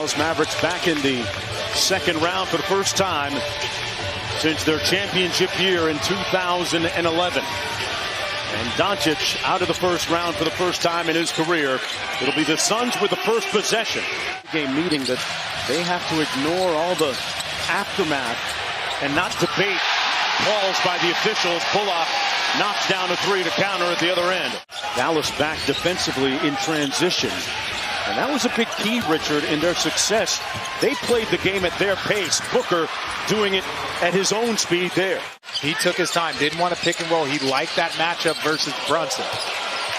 Those Mavericks back in the second round for the first time since their championship year in 2011. And Doncic out of the first round for the first time in his career. It'll be the Suns with the first possession. Game meeting that they have to ignore all the aftermath and not debate calls by the officials. Bullock knocks down a three to counter at the other end. Dallas back defensively in transition. And that was a big key, Richard, in their success. They played the game at their pace. Booker doing it at his own speed there. He took his time, didn't want to pick and roll. He liked that matchup versus Brunson.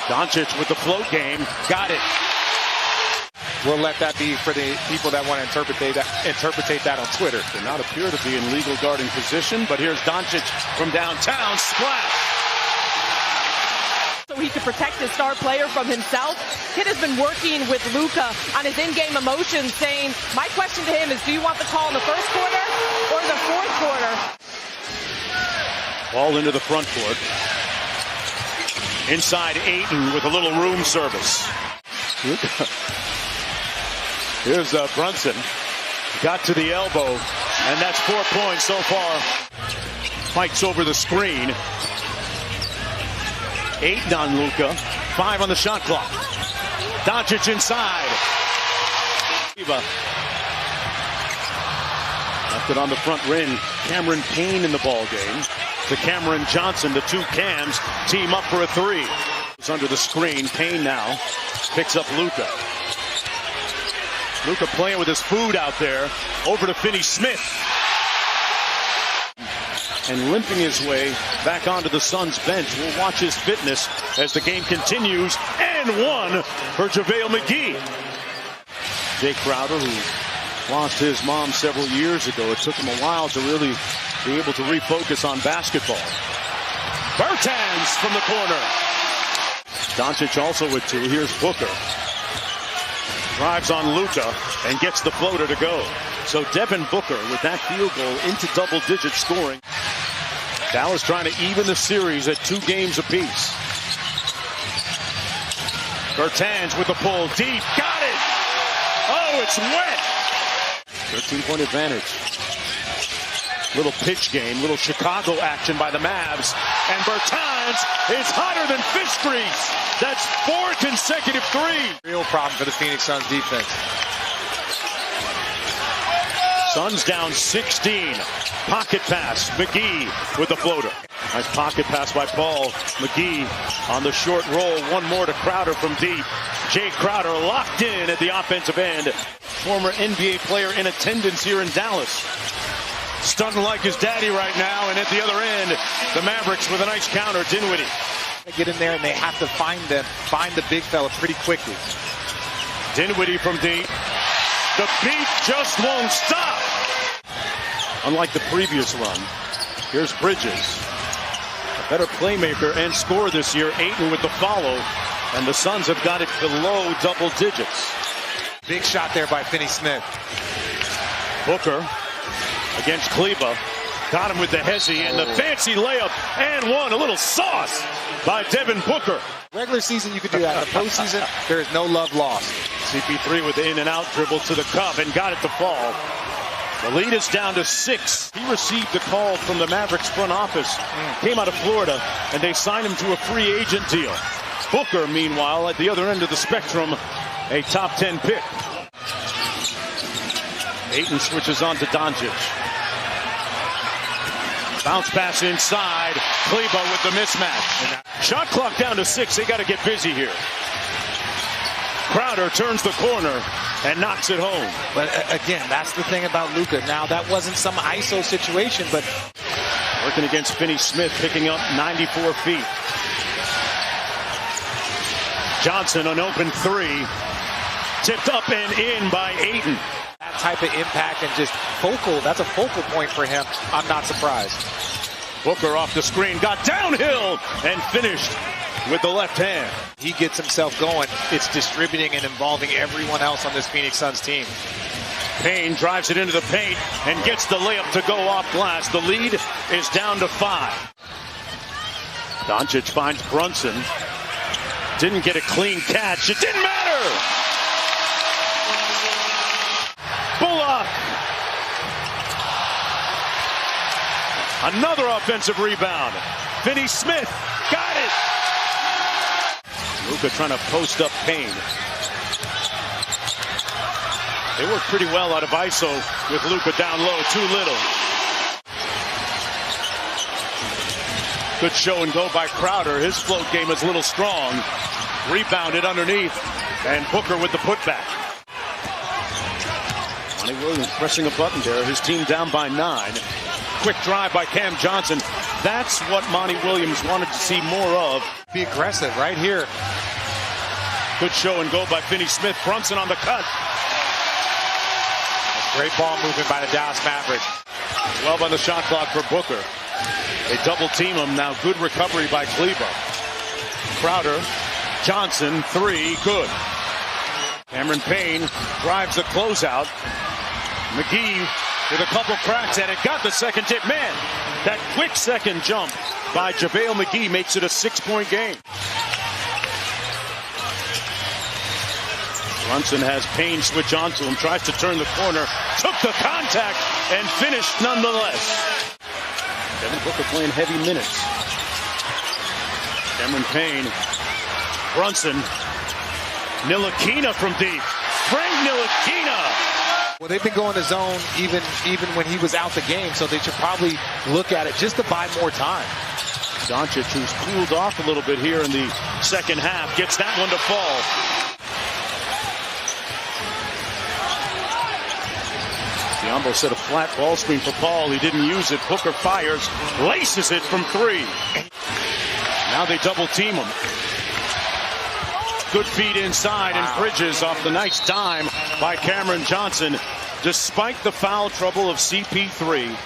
Doncic with the float game, got it. We'll let that be for the people that want to interpret that on Twitter. They not appear to be in legal guarding position, but here's Doncic from downtown, splash. So he could protect his star player from himself. Kid has been working with Luka on his in-game emotions, saying, my question to him is, do you want the call in the first quarter or the fourth quarter? Ball into the front court. Inside Ayton with a little room service. Here's Brunson. Got to the elbow, and that's 4 points so far. Spikes over the screen. 8 on Luka. 5 on the shot clock. Doncic inside. Left it on the front rim. Cameron Payne in the ball game. To Cameron Johnson. The two Cams team up for a three. It's under the screen. Payne now picks up Luka. Luka playing with his food out there. Over to Finney-Smith. And limping his way back onto the Suns bench. We'll watch his fitness as the game continues. And one for JaVale McGee. Jay Crowder, who lost his mom several years ago. It took him a while to really be able to refocus on basketball. Bertans from the corner. Doncic also with 2. Here's Booker. Drives on Luka and gets the floater to go. So Devin Booker with that field goal into double-digit scoring. Dallas trying to even the series at 2 games apiece. Bertans with the pull deep. Got it! Oh, it's wet! 13-point advantage. Little pitch game, little Chicago action by the Mavs. And Bertans is hotter than fish grease. That's 4 consecutive threes. Real problem for the Phoenix Suns defense. Suns down 16. Pocket pass. McGee with the floater. Nice pocket pass by Paul. McGee on the short roll. One more to Crowder from deep. Jay Crowder locked in at the offensive end. Former NBA player in attendance here in Dallas. Stunting like his daddy right now. And at the other end, the Mavericks with a nice counter. Dinwiddie. They get in there and they have to find the big fella pretty quickly. Dinwiddie from deep. The beat just won't stop. Unlike the previous run, here's Bridges. A better playmaker and scorer this year. Ayton with the follow. And the Suns have got it below double digits. Big shot there by Finney-Smith. Booker against Kleba. Got him with the hezzy and the fancy layup. And one. A little sauce by Devin Booker. Regular season, you could do that. In the postseason, there is no love lost. CP3 with the in-and-out dribble to the cup and got it to fall. The lead is down to 6. He received a call from the Mavericks front office. Came out of Florida, and they signed him to a free agent deal. Booker, meanwhile, at the other end of the spectrum, a top 10 pick. Ayton switches on to Doncic. Bounce pass inside. Kleba with the mismatch. Shot clock down to 6. They got to get busy here. Crowder turns the corner and knocks it home. But again, that's the thing about Luka. Now, that wasn't some ISO situation, but working against Finney-Smith, picking up 94 feet. Johnson, an open 3. Tipped up and in by Ayton. That type of impact and just that's a focal point for him. I'm not surprised. Booker off the screen, got downhill and finished with the left hand. He gets himself going. It's distributing and involving everyone else on this Phoenix Suns team. Payne drives it into the paint and gets the layup to go off glass. The lead is down to 5. Doncic finds Brunson. Didn't get a clean catch. It didn't matter. block. Another offensive rebound. Finney-Smith got it. Luka trying to post up Payne. They work pretty well out of ISO with Luka down low. Too little. Good show and go by Crowder. His float game is a little strong. Rebounded underneath. And Booker with the putback. Monty Williams pressing a button there. His team down by 9. Quick drive by Cam Johnson. That's what Monty Williams wanted to see more of. Be aggressive right here. Good show and go by Finney-Smith. Brunson on the cut. Great ball movement by the Dallas Mavericks. 12 on the shot clock for Booker. They double team him. Now good recovery by Kleber. Crowder. Johnson. 3. Good. Cameron Payne drives the closeout. McGee with a couple cracks at it. Got the second tip. Man, that quick second jump by JaVale McGee makes it a 6-point game. Brunson has Payne switch onto him. Tries to turn the corner. Took the contact and finished nonetheless. Devin Booker playing heavy minutes. Cameron Payne. Brunson. Ntilikina from deep. Frank Ntilikina. Well, they've been going to zone even when he was out the game, so they should probably look at it just to buy more time. Doncic, who's cooled off a little bit here in the second half, gets that one to fall. Diambo set a flat ball screen for Paul. He didn't use it. Booker fires, laces it from 3. Now they double team him. Good feed inside, and Bridges off the nice dime by Cameron Johnson. Despite the foul trouble of CP3,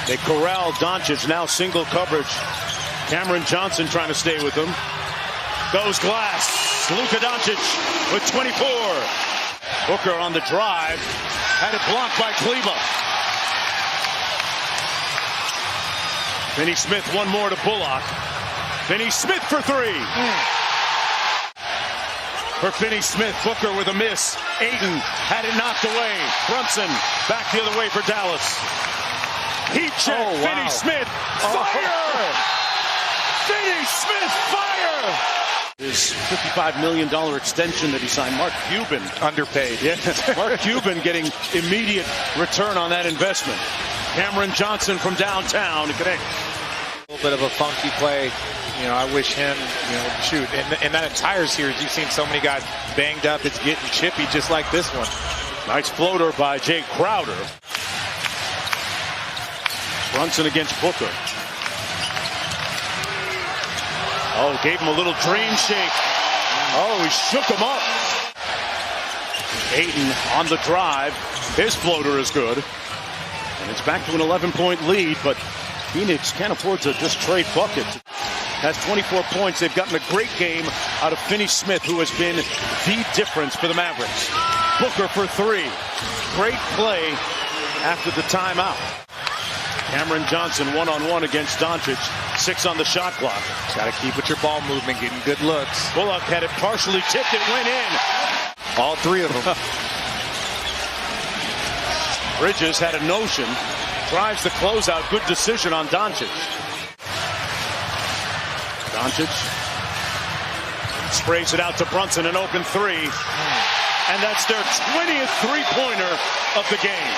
they corral Doncic, now single coverage. Cameron Johnson trying to stay with him. Goes glass. Luka Doncic with 24. Booker on the drive. Had it blocked by Kleber. Finney-Smith, one more to Bullock. Finney-Smith for 3. For Finney-Smith, Booker with a miss. Ayton had it knocked away. Brunson back the other way for Dallas. Heat check. Finney-Smith, fire! Finney-Smith, fire! His $55 million extension that he signed. Mark Cuban. Underpaid. Yeah, Mark Cuban getting immediate return on that investment. Cameron Johnson from downtown to connect. A little bit of a funky play. You know, I wish him, shoot. In that entire series, you've seen so many guys banged up. It's getting chippy just like this one. Nice floater by Jay Crowder. Brunson against Booker. Oh, gave him a little dream shake. Oh, he shook him up. Ayton on the drive. His floater is good. And it's back to an 11-point lead, but Phoenix can't afford to just trade buckets. Has 24 points. They've gotten a great game out of Finney-Smith, who has been the difference for the Mavericks. Booker for 3. Great play after the timeout. Cameron Johnson one-on-one against Doncic. 6 on the shot clock. Got to keep with your ball movement, getting good looks. Bullock had it partially tipped. It went in. All 3 of them. Bridges had a notion. Drives the closeout. Good decision on Doncic. Doncic sprays it out to Brunson, an open 3. And that's their 20th three-pointer of the game.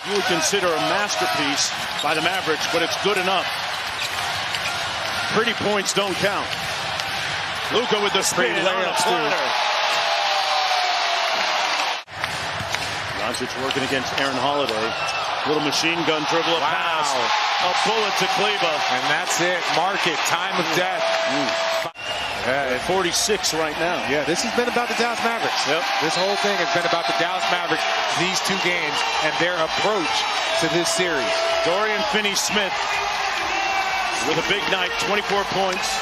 You would consider a masterpiece by the Mavericks, but it's good enough. Pretty points don't count. Luka with the spin on a platter. Doncic working against Aaron Holiday. Little machine gun dribble, a pass. A bullet to Kleber. And that's it. Mark it. Time of death. At 46 right now. Yeah, this has been about the Dallas Mavericks. Yep. This whole thing has been about the Dallas Mavericks, these 2 games, and their approach to this series. Dorian Finney-Smith with a big night, 24 points.